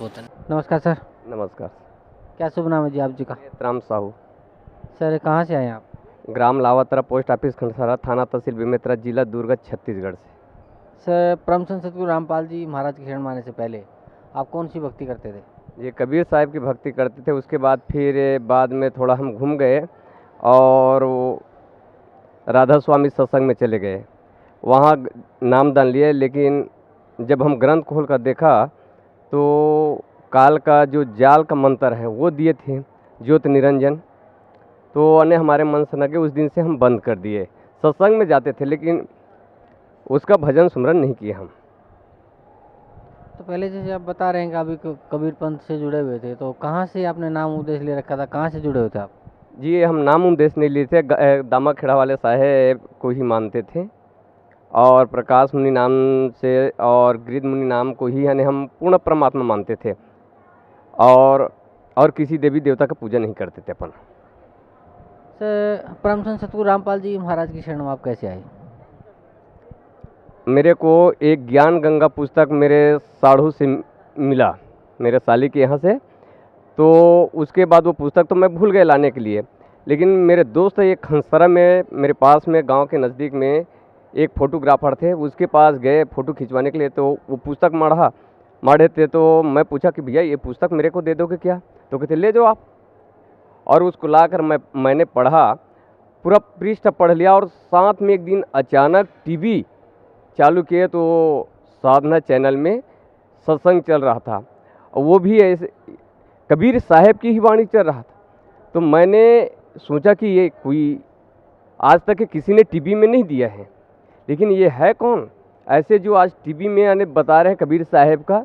राजपूत। नमस्कार सर। नमस्कार। क्या शुभ नाम है जी आप जी का? राम साहू। सर कहाँ से आए आप? ग्राम लावातरा, पोस्ट ऑफिस खंडसारा, थाना तहसील बेमेतरा, जिला दुर्ग, छत्तीसगढ़ से। सर परम संत सतगुरु रामपाल जी महाराज की शरण माने से पहले आप कौन सी भक्ति करते थे? ये कबीर साहब की भक्ति करते थे। उसके बाद फिर बाद में थोड़ा हम घूम गए और वो राधा स्वामी सत्संग में चले गए, वहाँ नामदान लिए। लेकिन जब हम ग्रंथ खोल कर देखा तो काल का जो जाल का मंत्र है वो दिए थे, ज्योत निरंजन। तो अन्य हमारे मन से लगे, उस दिन से हम बंद कर दिए। सत्संग में जाते थे लेकिन उसका भजन सुमरन नहीं किए हम। तो पहले जैसे आप बता रहे हैं कि अभी कबीर पंथ से जुड़े हुए थे, तो कहाँ से आपने नाम उपदेश ले रखा था, कहाँ से जुड़े हुए थे आप? जी, हम नाम उपदेश नहीं लिए थे, दामा खेड़ा वाले साहेब को ही मानते थे और प्रकाश मुनि नाम से और गिरिध मुनि नाम को ही यानी हम पूर्ण परमात्मा मानते थे और किसी देवी देवता का पूजा नहीं करते थे अपन। सर परम संत सतगुरु रामपाल जी महाराज की शरण में आप कैसे आए? मेरे को एक ज्ञान गंगा पुस्तक मेरे साढ़ू से मिला, मेरे साली के यहाँ से। तो उसके बाद वो पुस्तक तो मैं भूल गया लाने के लिए, लेकिन मेरे दोस्त एक खंसरा में मेरे पास में गांव के नज़दीक में एक फ़ोटोग्राफर थे, उसके पास गए फ़ोटो खिंचवाने के लिए। तो वो पुस्तक माढ़े थे। तो मैं पूछा कि भैया ये पुस्तक मेरे को दे दोगे क्या? तो कहते ले जाओ आप। और उसको लाकर मैंने पढ़ा, पूरा पृष्ठ पढ़ लिया। और साथ में एक दिन अचानक टीवी चालू किए तो साधना चैनल में सत्संग चल रहा था, और वो भी ऐसे कबीर साहब की ही वाणी चल रहा था। तो मैंने सोचा कि ये कोई आज तक किसी ने टीवी में नहीं दिया है, लेकिन ये है कौन ऐसे जो आज टीवी में आने बता रहे हैं कबीर साहब का।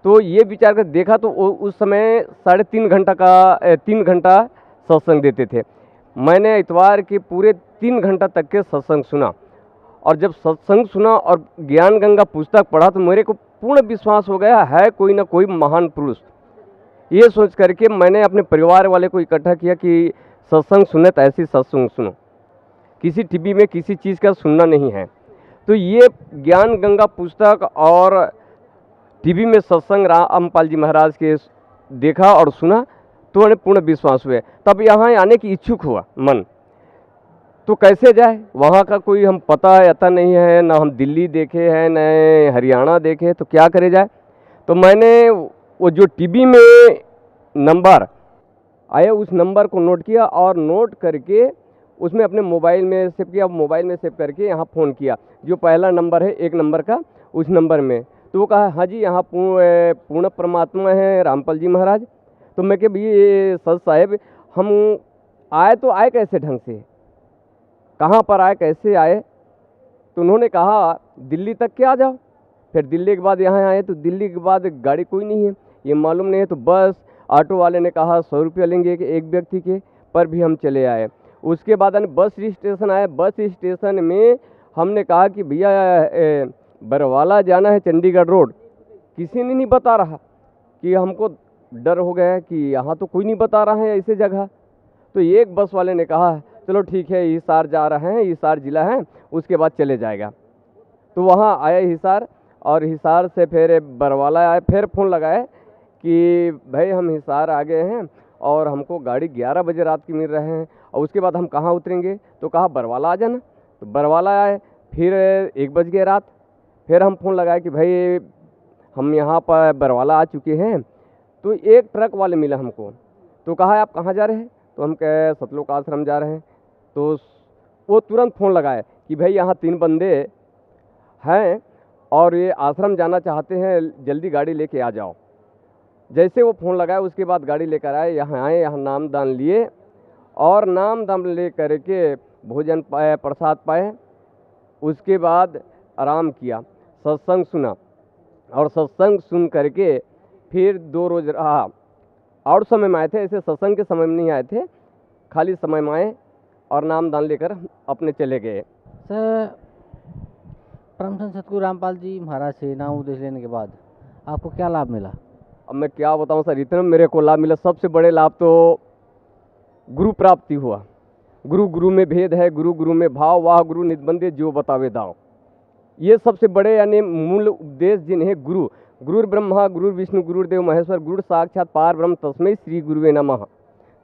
तो ये विचार कर देखा तो उस समय 3.5 घंटा सत्संग देते थे। मैंने इतवार के पूरे 3 घंटा तक के सत्संग सुना, और जब सत्संग सुना और ज्ञान गंगा पुस्तक पढ़ा तो मेरे को पूर्ण विश्वास हो गया है कोई ना कोई महान पुरुष। ये सोच करके मैंने अपने परिवार वाले को इकट्ठा किया कि सत्संग सुने तो ऐसी सत्संग सुनो, किसी टीवी में किसी चीज़ का सुनना नहीं है। तो ये ज्ञान गंगा पुस्तक और टीवी में सत्संग रामपाल जी महाराज के देखा और सुना तो उन्हें पूर्ण विश्वास हुए। तब यहाँ आने की इच्छुक हुआ मन। तो कैसे जाए, वहाँ का कोई हम पता नहीं है, ना हम दिल्ली देखे हैं न हरियाणा देखे, तो क्या करे जाए। तो मैंने वो जो टीवी में नंबर आया उस नंबर को नोट किया और नोट करके उसमें अपने मोबाइल में सेव किया। मोबाइल में सेव करके यहाँ फ़ोन किया, जो पहला नंबर है 1 नंबर का, उस नंबर में। तो वो कहा हाँ जी यहाँ पूर्ण परमात्मा है रामपाल जी महाराज। तो मैं कि भैया ये सच साहेब हम तो आए कैसे ढंग से, कहाँ पर आए, कैसे आए? तो उन्होंने कहा दिल्ली तक के आ जाओ। फिर दिल्ली के बाद यहाँ आए तो दिल्ली के बाद गाड़ी कोई नहीं है, ये मालूम नहीं है। तो बस ऑटो वाले ने कहा 100 रुपया लेंगे एक व्यक्ति के, पर भी हम चले आए। उसके बाद बस स्टेशन आए। बस स्टेशन में हमने कहा कि भैया बरवाला जाना है, चंडीगढ़ रोड। किसी ने नहीं बता रहा, कि हमको डर हो गया कि यहाँ तो कोई नहीं बता रहा है ऐसे जगह। तो एक बस वाले ने कहा चलो ठीक है, हिसार जा रहे हैं, हिसार जिला है, उसके बाद चले जाएगा। तो वहाँ आए हिसार, और हिसार से फिर बरवाला आए। फिर फ़ोन लगाए कि भाई हम हिसार आ गए हैं और हमको गाड़ी 11 बजे रात की मिल रहे हैं, और उसके बाद हम कहाँ उतरेंगे? तो कहा बरवाला आ जाना। तो बरवाला आए, फिर 1 बज गए रात। फिर हम फ़ोन लगाए कि भाई हम यहाँ पर बरवाला आ चुके हैं। तो एक ट्रक वाले मिला हमको, तो कहा आप कहाँ जा रहे हैं? तो हम कहे सतलोक आश्रम जा रहे हैं। तो वो तुरंत फ़ोन लगाए कि भाई यहाँ 3 बंदे हैं और ये आश्रम जाना चाहते हैं, जल्दी गाड़ी लेके आ जाओ। जैसे वो फ़ोन लगाया उसके बाद गाड़ी लेकर आए, यहाँ आए, यहाँ नाम दान लिए और नाम दान ले करके भोजन पाए, प्रसाद पाए। उसके बाद आराम किया, सत्संग सुना, और सत्संग सुन करके फिर 2 रोज़ रहा। और समय में आए थे, ऐसे सत्संग के समय में नहीं आए थे, खाली समय में आए और नाम दान लेकर अपने चले गए। सर परम संत सतगुरु रामपाल जी महाराज से नाम उपदेश लेने के बाद आपको क्या लाभ मिला? अब मैं क्या बताऊं सर, इतना मेरे को लाभ मिला। सबसे बड़े लाभ तो गुरु प्राप्ति हुआ। गुरु गुरु में भेद है, गुरु गुरु में भाव, वाह गुरु नित बंदे जो बतावे दाव। ये सबसे बड़े यानी मूल उपदेश जिन्हें गुरु, गुरुर् ब्रह्मा गुरुर् विष्णु गुरुर्देव महेश्वर गुरु साक्षात पार ब्रह्म तस्मै श्री गुरुवे नमः।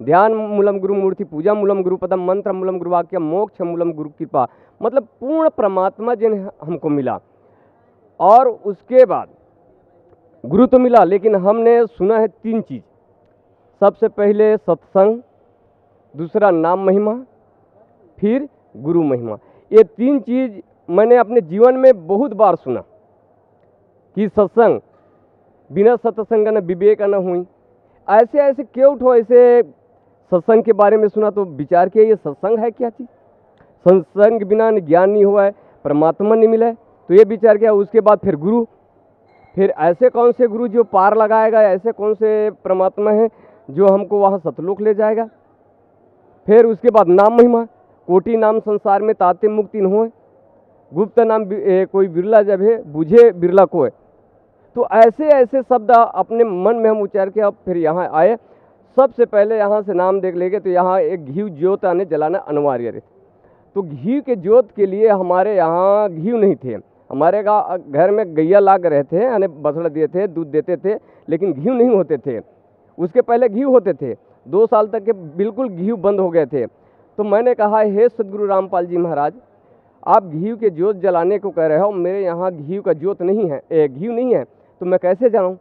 ध्यान मूलम गुरु मूर्ति, पूजा मूलम गुरु पदम, मंत्र मूलम गुरु वाक्य, मोक्ष मूलम गुरु कृपा। मतलब पूर्ण परमात्मा जिन्हें हमको मिला। और उसके बाद गुरु तो मिला, लेकिन हमने सुना है 3 चीज़। सबसे पहले सत्संग, दूसरा नाम महिमा, फिर गुरु महिमा। ये 3 चीज़ मैंने अपने जीवन में बहुत बार सुना कि सत्संग, बिना सत्संग न विवेक न हुई। ऐसे ऐसे क्यों उठो, ऐसे सत्संग के बारे में सुना तो विचार किया ये सत्संग है क्या चीज़। सत्संग के बिना ज्ञान नहीं हुआ है, परमात्मा नहीं मिला है, तो ये विचार किया। उसके बाद फिर गुरु, फिर ऐसे कौन से गुरु जो पार लगाएगा, ऐसे कौन से परमात्मा है जो हमको वहाँ सतलोक ले जाएगा। फिर उसके बाद नाम महिमा, कोटि नाम संसार में ताते मुक्ति न होए, गुप्त नाम कोई बिरला जब है, बुझे बिरला कोय। तो ऐसे ऐसे शब्द अपने मन में हम उच्चार के अब फिर यहाँ आए। सबसे पहले यहाँ से नाम देख लेंगे तो यहाँ एक घी ज्योत आने जलाना अनिवार्य है। तो घी के ज्योत के लिए हमारे यहाँ घी नहीं थे। हमारे घर में गैया लाग रहे थे, यानी बछड़ा दिए थे, दूध देते थे, लेकिन घी नहीं होते थे। उसके पहले घी होते थे, 2 साल तक के बिल्कुल घी बंद हो गए थे। तो मैंने कहा, हे सदगुरु रामपाल जी महाराज, आप घी के ज्योत जलाने को कह रहे हो, मेरे यहाँ घी का ज्योत नहीं है, घी नहीं है, तो मैं कैसे जाऊँ।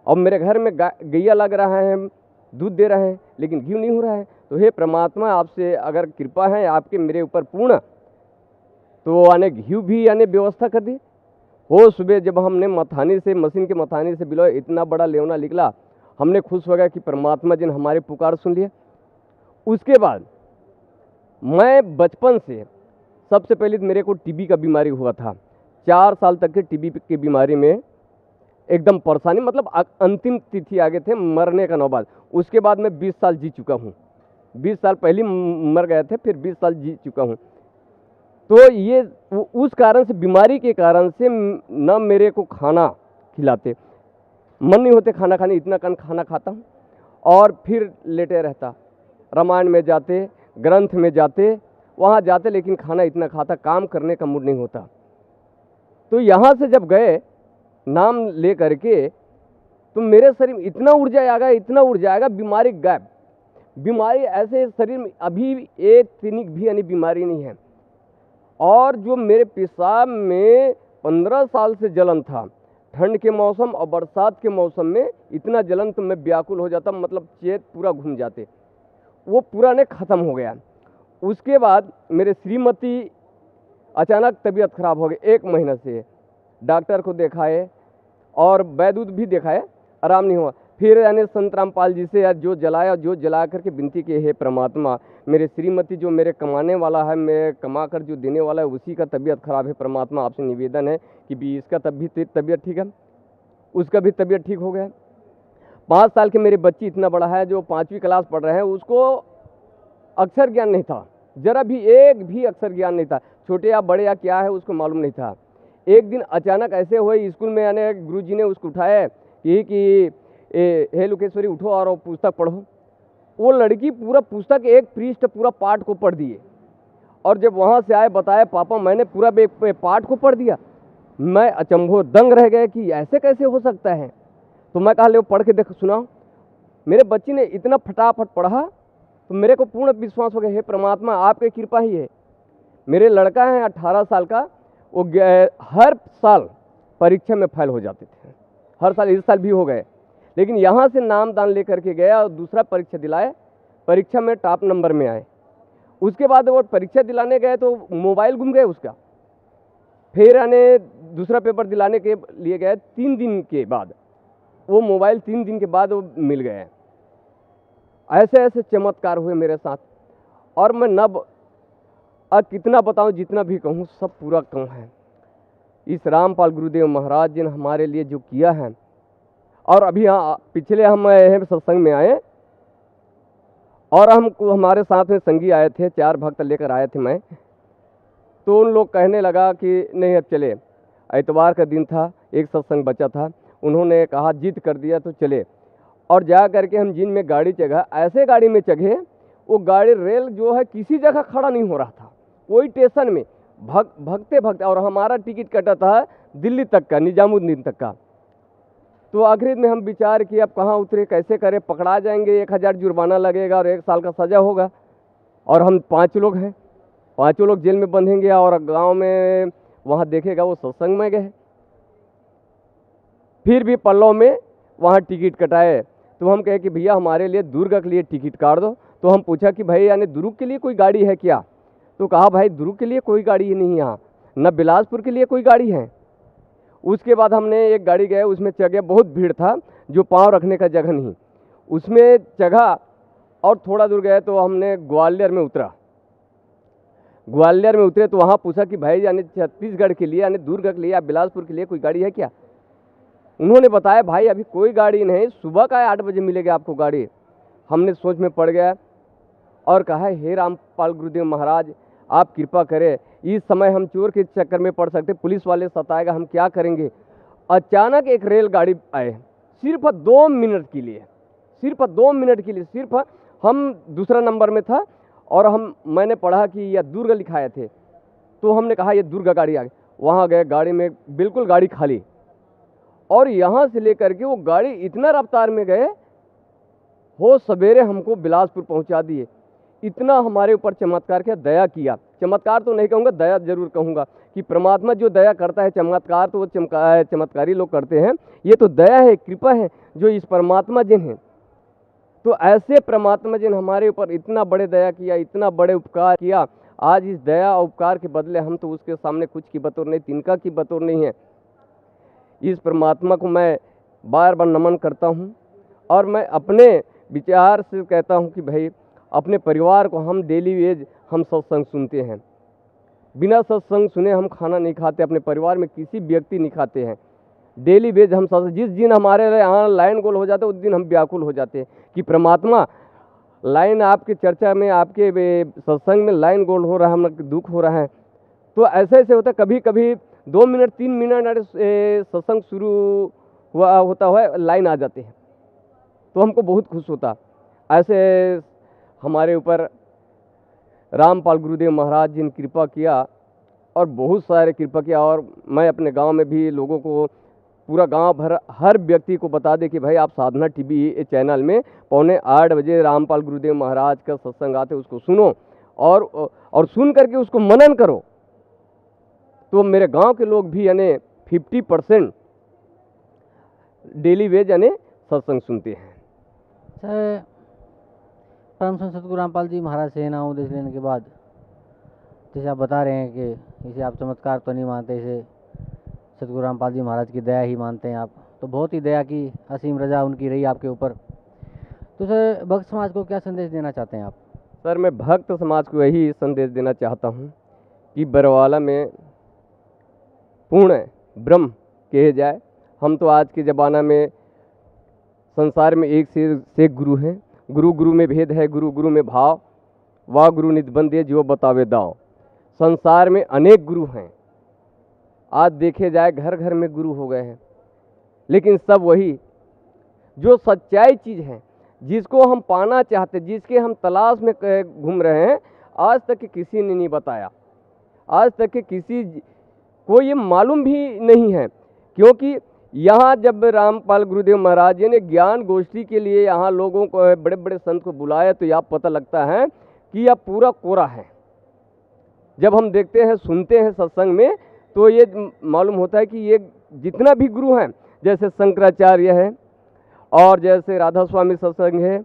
और मेरे घर में गैया लग रहा है, दूध दे रहे हैं, लेकिन घी नहीं हो रहा है। तो हे परमात्मा, आपसे अगर कृपा है आपके मेरे ऊपर पूर्ण, तो आने घी भी आने व्यवस्था कर दी हो। सुबह जब हमने मथानी से, मशीन के मथानी से बिलो इतना बड़ा लेवना निकला, हमने खुश हो गया कि परमात्मा जी ने हमारी पुकार सुन लिया। उसके बाद मैं बचपन से, सबसे पहले मेरे को टीबी का बीमारी हुआ था। 4 साल तक के टीबी की बीमारी में एकदम परेशानी, मतलब अंतिम तिथि आगे थे, मरने का नौबत। उसके बाद मैं 20 साल जी चुका हूँ। 20 साल पहले मर गए थे, फिर 20 साल जी चुका हूँ। तो ये उस कारण से, बीमारी के कारण से न मेरे को खाना खिलाते, मन नहीं होते खाना खाने, इतना कम खाना खाता हूँ। और फिर लेटे रहता, रामायण में जाते, ग्रंथ में जाते, वहाँ जाते, लेकिन खाना इतना खाता, काम करने का मूड नहीं होता। तो यहाँ से जब गए नाम ले करके, तो मेरे शरीर में इतना ऊर्जा आ गया, इतना ऊर्जा आएगा, बीमारी गायब। बीमारी ऐसे शरीर में अभी एक तिनिक भी यानी बीमारी नहीं है। और जो मेरे पेशाब में 15 साल से जलन था, ठंड के मौसम और बरसात के मौसम में इतना जलन, तो मैं व्याकुल हो जाता, मतलब चेत पूरा घूम जाते, वो पूरा ने ख़त्म हो गया। उसके बाद मेरे श्रीमती अचानक तबीयत खराब हो गई, 1 महीना से डॉक्टर को दिखाए और वैद्य भी दिखाए, आराम नहीं हुआ। फिर यानी संत रामपाल जी से जो जलाया, जो जला करके विनती की, हे परमात्मा, मेरे श्रीमती जो मेरे कमाने वाला है, मैं कमा कर जो देने वाला है, उसी का तबीयत खराब है। परमात्मा आपसे निवेदन है कि भी इसका तबीयत ठीक है, उसका भी तबीयत ठीक हो गया। 5 साल के मेरे बच्ची इतना बड़ा है, जो 5वीं क्लास पढ़ रहे हैं, उसको अक्षर ज्ञान नहीं था, जरा भी एक भी अक्षर ज्ञान नहीं था। छोटे या बड़े या क्या है उसको मालूम नहीं था। एक दिन अचानक ऐसे हुए, स्कूल में आने गुरुजी ने उसको उठाया कि हे लोकेश्वरी उठो और पुस्तक पढ़ो। वो लड़की पूरा पुस्तक, एक पृष्ठ पूरा पाठ को पढ़ दिए। और जब वहाँ से आए, बताया पापा मैंने पूरा पाठ को पढ़ दिया। मैं अचंभो दंग रह गया कि ऐसे कैसे हो सकता है। तो मैं कहा ले पढ़ के देख, सुनाओ। मेरे बच्ची ने इतना फटाफट पढ़ा, तो मेरे को पूर्ण विश्वास हो गया, हे परमात्मा आपकी कृपा ही है। मेरे लड़का है 18 साल का, वो हर साल परीक्षा में फेल हो जाते थे, हर साल, इस साल भी हो गए। लेकिन यहाँ से नाम दान लेकर के गया और दूसरा परीक्षा दिलाए, परीक्षा में टॉप नंबर में आए। उसके बाद वो परीक्षा दिलाने गए तो मोबाइल गुम गए उसका। फिर आने दूसरा पेपर दिलाने के लिए गए, 3 दिन के बाद वो मोबाइल, 3 दिन के बाद वो मिल गए। ऐसे ऐसे चमत्कार हुए मेरे साथ। और मैं कितना बताऊं, जितना भी कहूं सब पूरा कम है। इस रामपाल गुरुदेव महाराज जी ने हमारे लिए जो किया है। और अभी पिछले हम सत्संग में आए, और हमको हमारे साथ में संगी आए थे, 4 भक्त लेकर आए थे मैं। तो उन लोग कहने लगा कि नहीं अब चले, इतवार का दिन था, एक सत्संग बचा था, उन्होंने कहा जिद कर दिया तो चले। और जा करके हम जिन में गाड़ी चढ़ा, ऐसे गाड़ी में चढ़े, वो गाड़ी रेल जो है किसी जगह खड़ा नहीं हो रहा था, कोई स्टेशन में भगते भगते, और हमारा टिकट कटा था दिल्ली तक का, निजामुद्दीन तक का। तो आखिर में हम विचार किए अब कहाँ उतरे, कैसे करें, पकड़ा जाएंगे, 1000 जुर्माना लगेगा और 1 साल का सज़ा होगा, और हम 5 लोग हैं, 5 लोग जेल में बंधेंगे, और गांव में वहाँ देखेगा वो सत्संग में गए। फिर भी पल्लव में वहाँ टिकट कटाए, तो हम कहे कि भैया हमारे लिए दुर्ग के लिए टिकट काट दो। तो हम पूछा कि भाई यानी दुर्ग के लिए कोई गाड़ी है क्या? तो कहा भाई दुर्ग के लिए कोई गाड़ी नहीं, यहाँ न बिलासपुर के लिए कोई गाड़ी है। उसके बाद हमने एक गाड़ी गए, उसमें जगह बहुत भीड़ था, जो पाँव रखने का जगह नहीं, उसमें जगह, और थोड़ा दूर गए तो हमने ग्वालियर में उतरा। ग्वालियर में उतरे तो वहाँ पूछा कि भाई यानी छत्तीसगढ़ के लिए यानी दुर्ग के लिए या बिलासपुर के लिए कोई गाड़ी है क्या? उन्होंने बताया भाई अभी कोई गाड़ी नहीं, सुबह का 8 बजे मिलेगा आपको गाड़ी। हमने सोच में पड़ गया और कहा हे रामपाल गुरुदेव महाराज आप कृपा करें, इस समय हम चोर के चक्कर में पड़ सकते, पुलिस वाले सताएगा, हम क्या करेंगे। अचानक एक रेलगाड़ी आए, सिर्फ 2 मिनट के लिए, सिर्फ 2 मिनट के लिए, सिर्फ हम दूसरा नंबर में था और मैंने पढ़ा कि यह दुर्ग लिखाए थे, तो हमने कहा ये दुर्ग गाड़ी आ गई। वहाँ गए, गाड़ी में बिल्कुल गाड़ी खाली, और यहाँ से लेकर के वो गाड़ी इतना रफ्तार में गए, हो सवेरे हमको बिलासपुर पहुँचा दिए। इतना हमारे ऊपर चमत्कार किया, दया किया। चमत्कार तो नहीं कहूँगा, दया जरूर कहूँगा कि परमात्मा जो दया करता है, चमत्कार तो वो चमत्कारी लोग करते हैं, ये तो दया है, कृपा है जो इस परमात्मा जिन हैं। तो ऐसे परमात्मा जिन हमारे ऊपर इतना बड़े दया किया, इतना बड़े उपकार किया, आज इस दया और उपकार के बदले हम तो उसके सामने कुछ की बतौर नहीं, तिनका की बतौर नहीं है। इस परमात्मा को मैं बार बार नमन करता हूँ, और मैं अपने विचार से कहता हूँ कि भाई अपने परिवार को हम डेली वेज हम सत्संग सुनते हैं, बिना सत्संग सुने हम खाना नहीं खाते, अपने परिवार में किसी व्यक्ति नहीं खाते हैं। डेली वेज हम सत्संग, जिस दिन हमारे यहाँ लाइन गोल हो जाते उस दिन हम व्याकुल हो जाते हैं कि परमात्मा लाइन आपके चर्चा में, आपके सत्संग में लाइन गोल हो रहा है, हम दुख हो रहा है। तो ऐसे ऐसे होता है, कभी कभी 2 मिनट 3 मिनट सत्संग शुरू होता हुआ लाइन आ जाते हैं, तो हमको बहुत खुश होता। ऐसे हमारे ऊपर रामपाल गुरुदेव महाराज जी ने कृपा किया, और बहुत सारे कृपा किया। और मैं अपने गांव में भी लोगों को, पूरा गांव भर हर व्यक्ति को बता दे कि भाई आप साधना टीवी चैनल में 7:45 बजे रामपाल गुरुदेव महाराज का सत्संग आते, उसको सुनो और सुन करके उसको मनन करो। तो मेरे गांव के लोग भी यानी 50% डेली वेज यानी सत्संग सुनते हैं। सर, परम संत सतगुरु रामपाल जी महाराज से नाम उपदेश लेने के बाद, जैसे आप बता रहे हैं कि इसे आप चमत्कार तो नहीं मानते, इसे सतगुरु रामपाल जी महाराज की दया ही मानते हैं आप, तो बहुत ही दया की असीम रजा उनकी रही आपके ऊपर। तो सर, भक्त समाज को क्या संदेश देना चाहते हैं आप? सर, मैं भक्त समाज को यही संदेश देना चाहता हूँ कि बरवाला में पूर्ण ब्रह्म कहे जाए। हम तो आज के ज़माना में संसार में एक से एक गुरु हैं, गुरु गुरु में भेद है, गुरु गुरु में भाव, वाह गुरु नित बंदे जो बतावे दाव। संसार में अनेक गुरु हैं, आज देखे जाए घर घर में गुरु हो गए हैं, लेकिन सब वही जो सच्चाई चीज़ है, जिसको हम पाना चाहते, जिसके हम तलाश में घूम रहे हैं, आज तक कि किसी ने नहीं बताया, आज तक कि किसी को ये मालूम भी नहीं है। क्योंकि यहाँ जब रामपाल गुरुदेव महाराज जी ने ज्ञान गोष्ठी के लिए यहाँ लोगों को, बड़े बड़े संत को बुलाया, तो यह पता लगता है कि यह पूरा कोरा है। जब हम देखते हैं, सुनते हैं सत्संग में, तो ये मालूम होता है कि ये जितना भी गुरु हैं, जैसे शंकराचार्य है, और जैसे राधा स्वामी सत्संग है,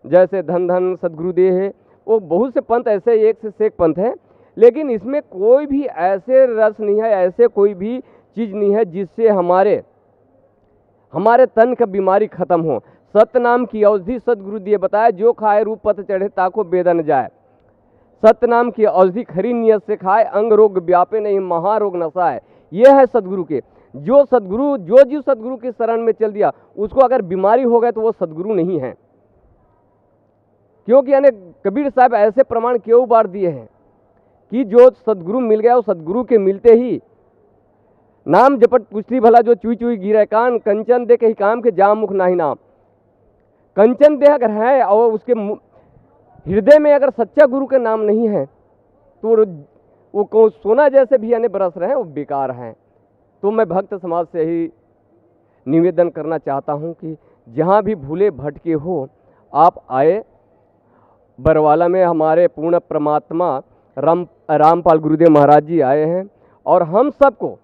जैसे धन धन सदगुरुदेव है, वो बहुत से पंथ ऐसे एक से एक पंथ है, लेकिन इसमें कोई भी ऐसे रस नहीं है, ऐसे कोई भी चीज़ नहीं है जिससे हमारे तन का बीमारी खत्म हो। सत्य नाम की औषधि सदगुरुदेव बताया, जो खाए रूप पत चढ़े ताको बेदन जाए। सत्य नाम की औषधि खरी नियत से खाए, अंग रोग व्यापे नहीं महारोग नसाए। यह है सदगुरु के, जो जीव सदगुरु के शरण में चल दिया, उसको अगर बीमारी हो गए तो वो सदगुरु नहीं है। क्योंकि यानी कबीर साहब ऐसे प्रमाण क्यों बार दिए हैं कि जो सदगुरु मिल गया, वो सदगुरु के मिलते ही नाम जपट पुष्टि भला, जो चुई चुई गिरे कान, कंचन दे कही काम के जाम मुख नाही नाम। कंचन दे अगर है और उसके हृदय में अगर सच्चा गुरु का नाम नहीं है, तो वो कौन सोना जैसे भी यानी बरस रहे हैं, वो बेकार हैं। तो मैं भक्त समाज से ही निवेदन करना चाहता हूँ कि जहाँ भी भूले भटके हो, आप आए। बरवाला में हमारे पूर्ण परमात्मा रामपाल गुरुदेव महाराज जी आए हैं और हम सबको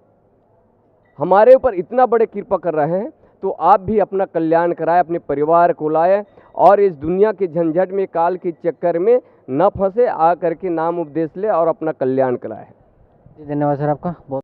हमारे ऊपर इतना बड़े कृपा कर रहे हैं। तो आप भी अपना कल्याण कराएं, अपने परिवार को लाएं और इस दुनिया के झंझट में, काल के चक्कर में न फंसे, आ करके नाम उपदेश ले और अपना कल्याण कराएं। जी धन्यवाद सर आपका बहुत।